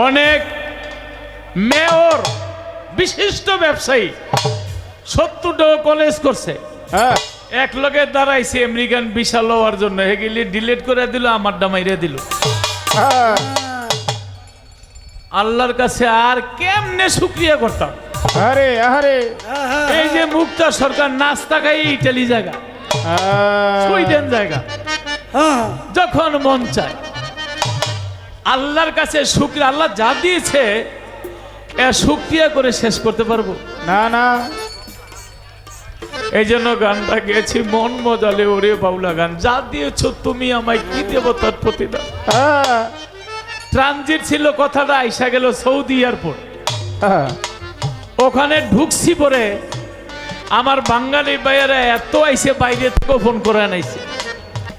অনেক মেয়র বিশিষ্ট ব্যবসায়ী 70টা কলেজ করছে, এক লগে দাঁড়াইছে আমেরিকান ভিসা লওয়ার জন্য, হেগিলি ডিলিট করে দিল, আমারটা মাইরে দিল। আল্লাহর কাছে আর কেমনে শুকরিয়া করতাম। আরে আরে এই যে মুক্তা সরকার নাস্তা খাই ইটালি জায়গা, সুইডেন জায়গা, যখন মন চায় আল্লাহর কাছে শুকরিয়া, আল্লাহ যা দিয়েছে শুকরিয়া করে শেষ করতে পারবো না না। এই জন্য গানটা গেছি, মন মজালে ওরে বাউলা গান, যা দিয়েছ তুমি আমায় কি দেব তার প্রতিদান। ট্রানজিট ছিল, কথাটা আইসা গেল সৌদি এয়ারপোর্ট, ওখানে ঢুকছি পরে আমার বাঙালি ভাইয়েরা এত আইসে, বাইরে থেকে ফোন করে আনাইছে।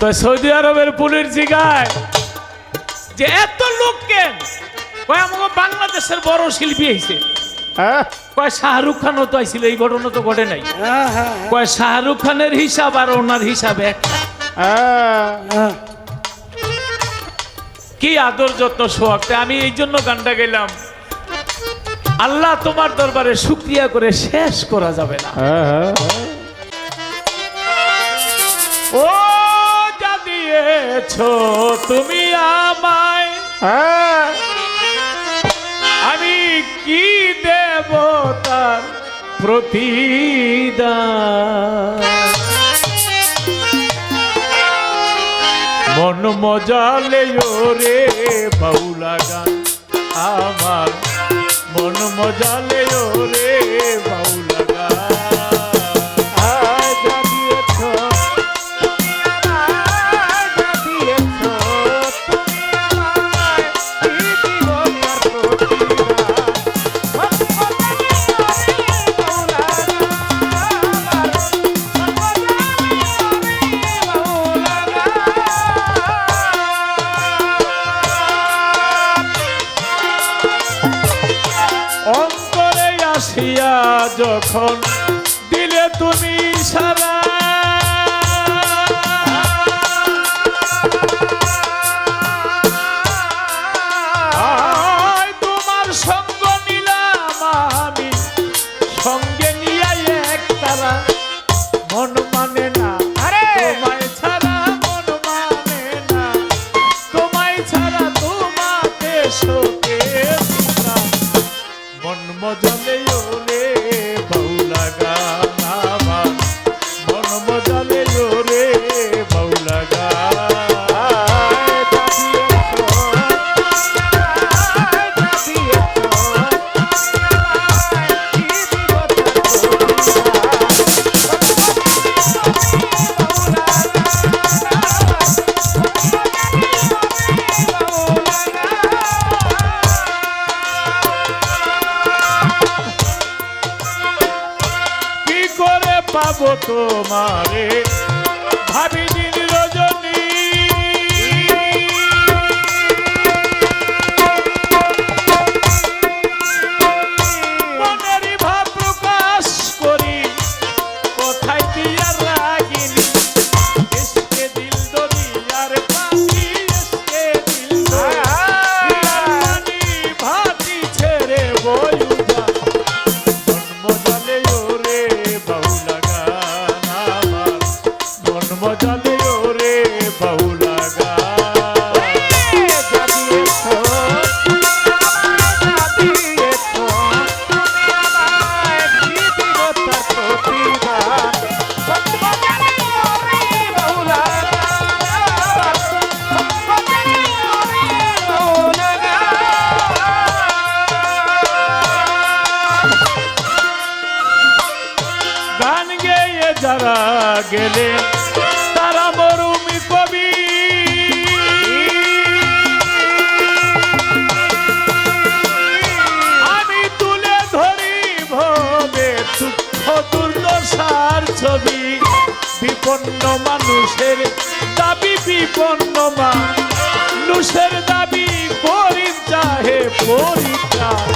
তো সৌদি আরবের পুলিশ জিগায় যে এত লোক কেন, কয় আমাকে বাংলাদেশের বড় শিল্পী আইছে, কয় শাহরুখ খানও তো আইছিল, এই ঘটনা তো ঘটে নাই। কয় শাহরুখ খানের হিসাব আর ওনার হিসাব একটা। কি আদর যত্ন সোহাগতে, আমি এই জন্য গানটা গেলাম, আল্লাহ তোমার দরবারে শুকরিয়া করে শেষ করা যাবে না। ও যা দিয়েছো তুমি আমায়, আমি কি দেব তার প্রতিদান। মন মজালে ওরে বাউলা গান আমার, মন মজালে ওরে বাউলা গান। যখন দিলে তুমি সারা, তোমার সঙ্গ নিলাম আমি, সঙ্গে নিয়ে এক তারা, মন মানে না তোমায় ছাড়া, মন মানে না তোমায় ছাড়া, তোমাকে শোকে মন মজলে ওরে বাউলা গান আমার, মন মজালে ওরে বাউলা গান। পাবো তোমারে ভাবি দিন রজনী, মনের ভাব প্রকাশ করি কোথায় দিয়া রাগিনী, এসকে দিল দরিয়ার পাখি, এসকে দিল দরিয়ার ভাতি ছেড়ে বয়ুজা, মন মজালে ওরে বাউলা গান আমার, মন মজালে ওরে বাউলা গান। গান গেয়ে যারা গেলে তারা মরুমি কবি, আমি তুলে ধরি ভবে দুঃখ দুর্দশার ছবি, বিপন্ন মানুষের দাবি, বিপন্ন মানুষের দাবি করি চাহে পরিত্রাণ,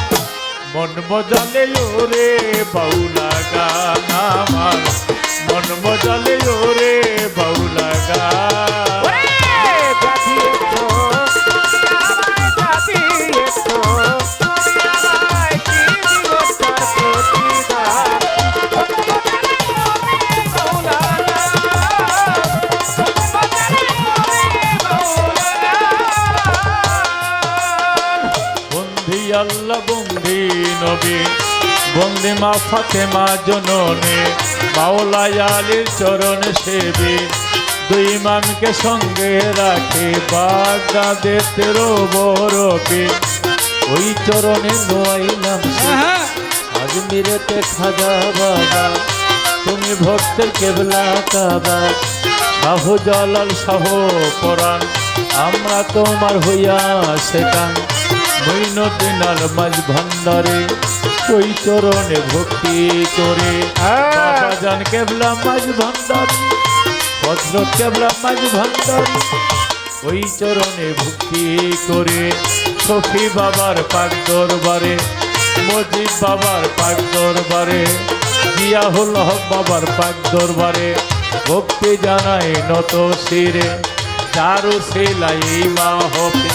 মন মজালে ওরে বাউলা গান আমার, মন মজালে ওরে বাউলা গান। বলি আল্লাহ বন্দি নবী বন্দি মা ফাতেমা জননী মাওলা আলীর চরণ সেবী দুই ইমামকে সঙ্গে রাখে বাগদাদে 13 বরফে ওই চরণে নোয়াইলাম আজমিরেতে খাজা বাবা তুমি ভক্তের কেবলা কাবা শাহ জালাল শাহ পরাণ আমরা তোমার হইয়া সেকান মঈনুদ্দিন আল মাঝ ভান্ডারে ওই চরণে ভক্তি করে বাবা জান কেবলা মাঝ ভান্ডার হযরত কেবলা মাঝ ভান্ডার ওই চরণে ভক্তি করে শফি বাবার পাক দরবারে মজিদ বাবার পাক দরবারে জিয়াউল হক বাবার পাক দরবারে ভক্তি জানাই নত শিরে চারু সেলাই মা হবে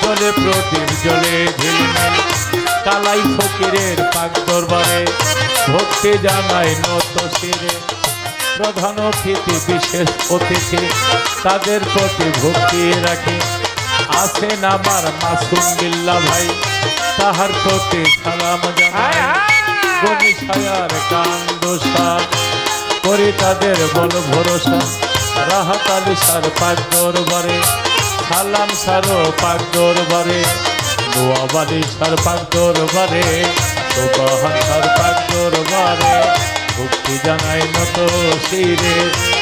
জলে প্রদীপ জলে ঝিলমিল কালাই ফকিরের পাক দরবারে ভক্তি জানাই নত শিরে প্রধান অতিথি বিশেষ অতিথি তাদের প্রতি ভক্তি রাখি আছেন আমার মাসুম বিল্লাহ ভাই তাহার প্রতি সালাম জানাই গনি ছায়ার কান্দোসা করি তাদের বল ভরসা রাহাত আলী সার পাক দরবারে সালাম সারো পাক দরবারে নোয়াব আলী সার পাক দরবারে সুবহান সার পাক দরবারে ভক্তি জানাই নত শিরে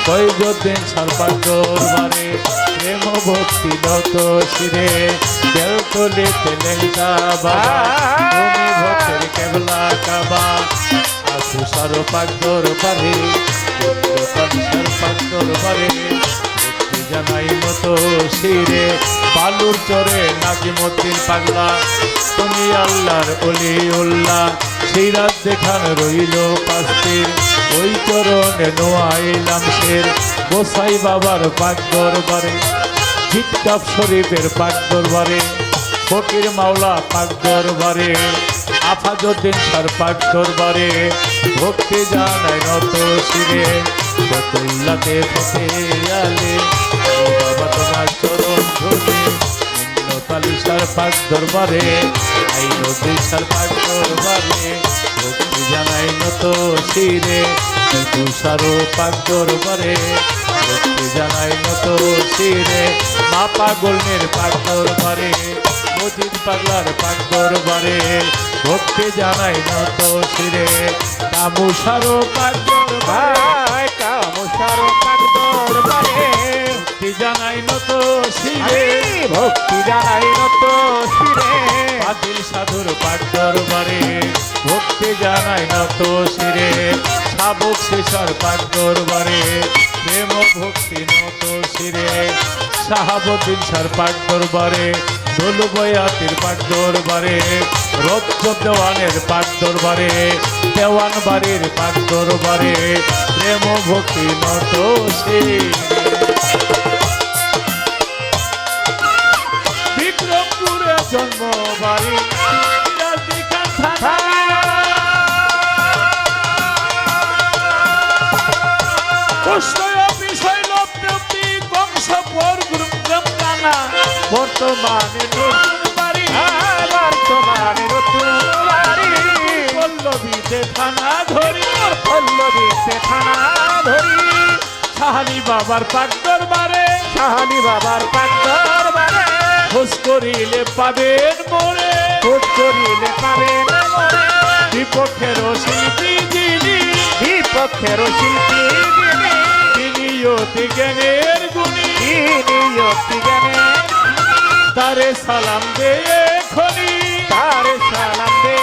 কয়জুদ্দিন সার পাক দরবারে প্রেম ভক্তি নত শিরে বেলতলিতে লেঙ্গা বাবা তুমি ভক্তের কেবলা কাবা আসু সার পাক দরবারে সার পাক দরবারে ভক্তি জানাই নত শিরে বালুর চরে নাজিমুদ্দিন পাগলা তুমি আল্লাহর ওলি উল্লাহ সিরাজ দেখান রইল পাস্তির ওই চরণে নোয়াইলাম শের গোসাই বাবার পাক দরবারে জিতকাপ শরীফের পাক দরবারে ফকির মাওলা পাক দরবারে আফাজউদ্দিন সার পাক দরবারে ভক্তি জানাই নত শিরে বতুল্লাতে ফতে আলে বাবা তোমার চরণ ধরে নিম্নতালি সার পাক দরবারে আইনদি সার পাক দরবারে ভক্তি জানাই নত শিরে তুষারো পাক দরবারে ভক্তি জানাই নত শিরে মা পাগলের পাক দরবারে মজিদ পাগলার পাক দরবারে ভক্তি জানাই নত শিরে কামুসারো পাক দরবারে কামুসারো পাক দরবারে ভক্তি জানাই নত শিরে ভক্তি জানাই নত শিরে আদিল সাধুর পাক দরবারে ভক্তি জানাই নত শিরে শাবক শেষর পাক দরবারে প্রেম ভক্তি নত শিরে শাহাবুদ্দিন সার পাক দরবারে দোলু বয়াতির পাক দরবারে রজ্জ দেওয়ানের পাক দরবারে দেওয়ান বাড়ির পাক দরবারে প্রেম ভক্তি নত শিরে বিক্রমপুরে জন্ম বাড়ি বর্তমানে নতুন বাড়ি বর্তমানে নতুন বাড়ি পল্লবীতে থানা ধরি পল্লবীতে থানা ধরি সাহানি বাবার পাক দরবারে সাহানি বাবার পাক দরবারে খোঁজ করিলে পাবেন মোরে খোঁজ করিলে পাবেন মোরে বিপক্ষের শিল্পী যিনি বিপক্ষের শিল্পী যিনি তিনি অতি জ্ঞানের গুণী তিনি অতি জ্ঞানের তারে সালাম দে খনি তারে সালাম দে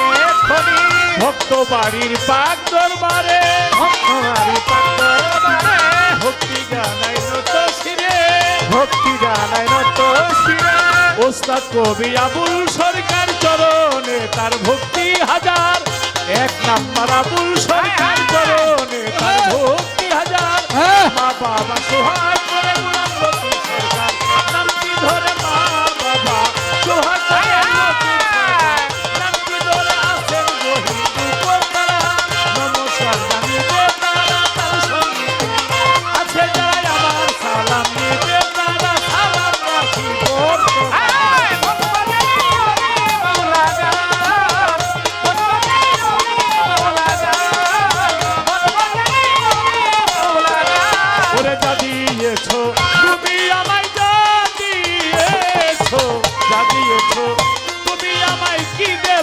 খনি ভক্ত বাড়ির পাক দরবারে ভক্ত বাড়ির পাক দরবারে ভক্তি জানাই নত শিরে ভক্তি জানাই নত শিরে ওস্তাদ কবি আবুল সরকার চরণে তার ভক্তি হাজার এক নাম্বার আবুল সরকার চরণে তার ভক্তি হাজার মা বাবা সোহাগ করে গুলাম লতিফ সরকার নামটি ধরে মা বাবা সোহাগ করে লতিফ সরকার নামটি ধরে আছেন রহিম উপরতলা নমস্কার জানিয়ে তারা তার সঙ্গে আছে যারা আমার সালাম নিতে তারা সালাম রাখি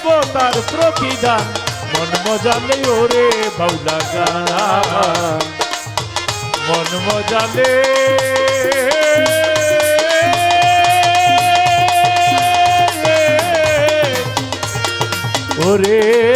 দেবতার প্রতিদান মন মজালে ওরে বাউলা গান মন মজালে ওরে